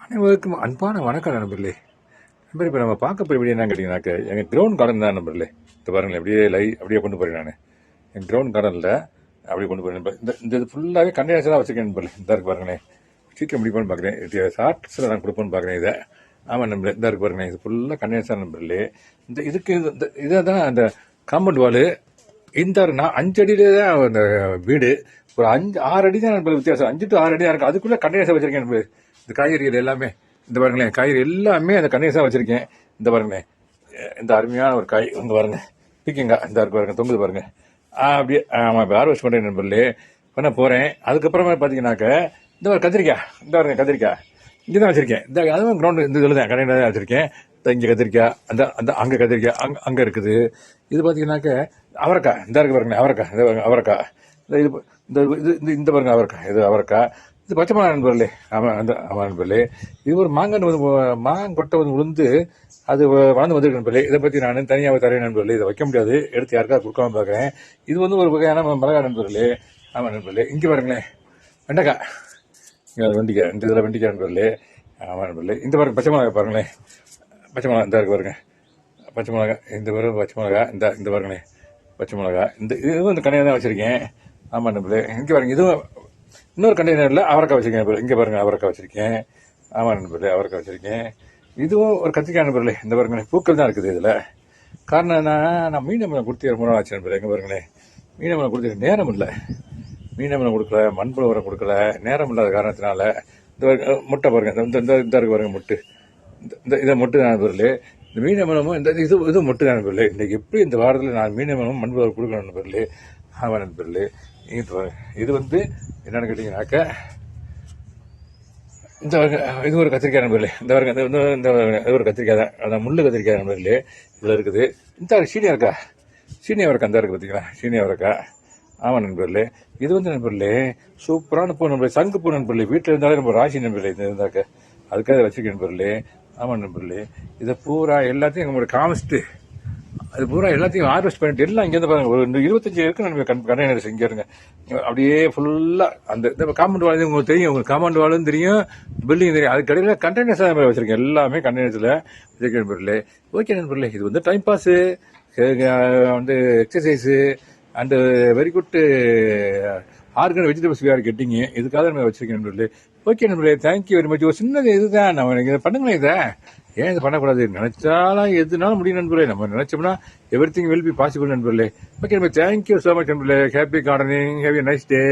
அனைவருக்கும் அன்பான வணக்கம் நண்பர்களே. நண்பர் இப்போ நம்ம பார்க்க போய் என்ன கேட்டிங்கனாக்க எங்கள் கிரவுண்ட் கார்டன் தான் நண்பர்களே. இப்போ பாருங்களேன், அப்படியே கொண்டு போகிறேன். நான் என் கிரவுண்ட் கார்டனில் அப்படியே கொண்டு போகிறேன் நண்பர். இந்த இது ஃபுல்லாகவே கண்டெய்னர்ஸாக வச்சுருக்கேன் நண்பர்களே. இந்த இருக்கு பாருங்களேன், சீக்கிரம் முடிப்பான்னு பார்க்குறேன். ஷார்ட்ஸில் நான் கொடுப்பேன்னு பார்க்குறேன். இதை ஆமாம் நண்பர்களே, இந்த இருக்கு பாருங்களேன், இது ஃபுல்லாக கண்டெய்னர்ஸாக நண்பர்களே. இதை தான் அந்த காம்பவுண்ட் வாலு. இந்த நான் 5 அடியிலே தான் அந்த வீடு. ஒரு 6 அடி தான் நண்பர்கள் வித்தியாசம். 5 to 6 அடி தான் இருக்குது. அதுக்குள்ளே கண்டெய்னர்ஸாக வச்சுருக்கேன் நண்பர். இந்த காய்கறிகள் எல்லாமே இந்த பாருங்களேன், காய்கறி எல்லாமே அந்த கண்டெய்னர்ஸாக வச்சுருக்கேன். இந்த பாருங்களேன், இந்த அருமையான ஒரு காய் இங்கே பாருங்க, பீக்கங்காய் இந்த இருக்கு பாருங்க, தொங்குது பாருங்க. அப்படியே ஆமாம், இப்போ ஹார்வெஸ்ட் பண்ணுறேன் நண்பர்களே, பண்ண போகிறேன். அதுக்கப்புறமா பார்த்தீங்கன்னாக்க இந்த ஒரு கத்திரிக்காய், இந்த பாருங்க கத்திரிக்காய் இங்கே தான் வச்சுருக்கேன். இந்த அதுவும் கிரவுண்டு இந்த இதில் தான் கடையில் தான் வச்சுருக்கேன். இங்கே கத்திரிக்காய், அந்த அந்த அங்கே கத்திரிக்காய் அங்கே இருக்குது. இது பார்த்தீங்கன்னாக்க அவரைக்காய், இந்த இருக்கு பாருங்க அவரைக்காய், இந்த பாருங்க அவரைக்காய், இந்த இது இந்த இது இந்த பாருங்க அவரைக்காய், இது அவரைக்காய். இது பச்சை மிளகா நண்பர்களே. ஆமாம் நண்பர்களே, இது ஒரு மாங்கொட்டை வந்து விழுந்து அது வளர்ந்து வந்துருக்கு நண்பர்களே. இதை பற்றி நான் தனியாக தரேன் நண்பர்களே. இதை வைக்க முடியாது, எடுத்து யாருக்காவது கொடுக்காம பார்க்குறேன். இது வந்து ஒரு வகையான மிளகா நண்பர்களே. ஆமாம் நண்பர்களே, இங்கே பாருங்களேன் வெண்டைக்காய், இங்கே வெண்டிக்காய், இந்த இதில் வெண்டிக்காய் நண்பர்களே. ஆமாம் நண்பர்களே, இந்த பாருங்க பச்சை மிளகா பாருங்களேன், பச்சை மிளகா இந்த இருக்கு பாருங்க பச்சை மிளகா, இந்த பாருங்க பச்சை மிளகா, இந்த பாருங்களேன் பச்சை மிளகா. இது வந்து கடையில் தான் வச்சுருக்கேன். ஆமாம் நண்பர்களே, இங்கே பாருங்க இதுவும் இன்னொரு கண்டெய்னரில் அவரைக்காய் வச்சுருக்கேன். இங்கே பாருங்க அவரைக்காய் வச்சுருக்கேன். ஆமாம் நண்பர்களே, அவரைக்காய் வச்சுருக்கேன். இதுவும் ஒரு கத்திரிக்காய் நண்பர்களே. இந்த பாருங்களே பூக்கள் தான் இருக்குது இதில். காரணம் என்ன, நான் மீனமலம் கொடுத்து ரொம்ப நாள் ஆச்சு நண்பர்களே. எங்கே பாருங்களேன், மீனமலம் கொடுத்து நேரம் இல்லை, மீனமலம் கொடுக்கல, மண்புழு உரம் கொடுக்கல, நேரம் இல்லாத காரணத்தினால இந்த முட்டை பாருங்க, இந்த இருக்கு பாருங்க முட்டு, இந்த இதை முட்டு தான் நண்பர்களே. இந்த மீனமலமும் இந்த இது முட்டு தான் நண்பர்களே. இன்றைக்கி எப்படி இந்த வாரத்தில் நான் மீனமலமும் மண்புழு உரம் கொடுக்கணும் நண்பர்களே. ஆமாம் நண்பர்களே, இது வந்து என்னன்னு கேட்டீங்கன்னாக்க இது ஒரு கத்திரிக்காய் நண்பர்களே. இந்த ஒரு கத்திரிக்காய் தான், அதான் முள்ளு கத்திரிக்காய் நண்பர்களே. இதில் இருக்குது. இந்த சீனி அவரைக்காய் அந்த இருக்குது பார்த்தீங்களா, சீனி அவரைக்காய். ஆமாம் நண்பர்களே, இது வந்து நண்பர்களே சூப்பரான பூ நண்பர்களே, சங்கு பூ நண்பர்களே. வீட்டில் இருந்தாலே நம்ம ராசி நண்பர்களே, இது இருந்தாக்க அதுக்காக வச்சுருக்கேன் நண்பர்களே. ஆமாம் நண்பர்களே, இதை பூரா எல்லாத்தையும் நம்மளோட காமிச்சிட்டு அது பூரா எல்லாத்தையும் ஹார்வெஸ்ட் பண்ணிட்டு எல்லாம் இங்கேருந்து பாருங்க, ஒரு 25 இருக்கு நம்ம கண்டெய்னர்ஸ் இங்கே இருங்க. அப்படியே ஃபுல்லாக அந்த காம்பவுண்ட் வால் உங்களுக்கு தெரியும், உங்களுக்கு காம்பவுண்ட் வாலும் தெரியும், பில்டிங் தெரியும். அது கடையில் கண்டெய்னர்ஸாக வச்சிருக்கேன், எல்லாமே கண்டெய்னர்ஸில் வச்சிருக்கேன் நண்பர்களே. ஓகே நண்பர்களே, இது வந்து டைம் பாஸு, வந்து exercise and very good organic vegetables we are getting. இதுக்காக நம்ம வச்சிருக்கேன் நண்பர்களே. ஓகே நண்பர்களே, தேங்க்யூ வெரி மச். ஒரு சின்னது இதுதான், நம்ம இதை பண்ணுங்களேன். இதை ஏன் இது பண்ணக்கூடாது, நினைச்சாலும் எதுனாலும் முடியும் நண்பர்களே. நம்ம நினைச்சோம்னா every thing will be possible நண்பர்களே. ஓகே நண்பர், தேங்க்யூ ஸோ மச் நண்பர்களே. Happy gardening, have a nice day.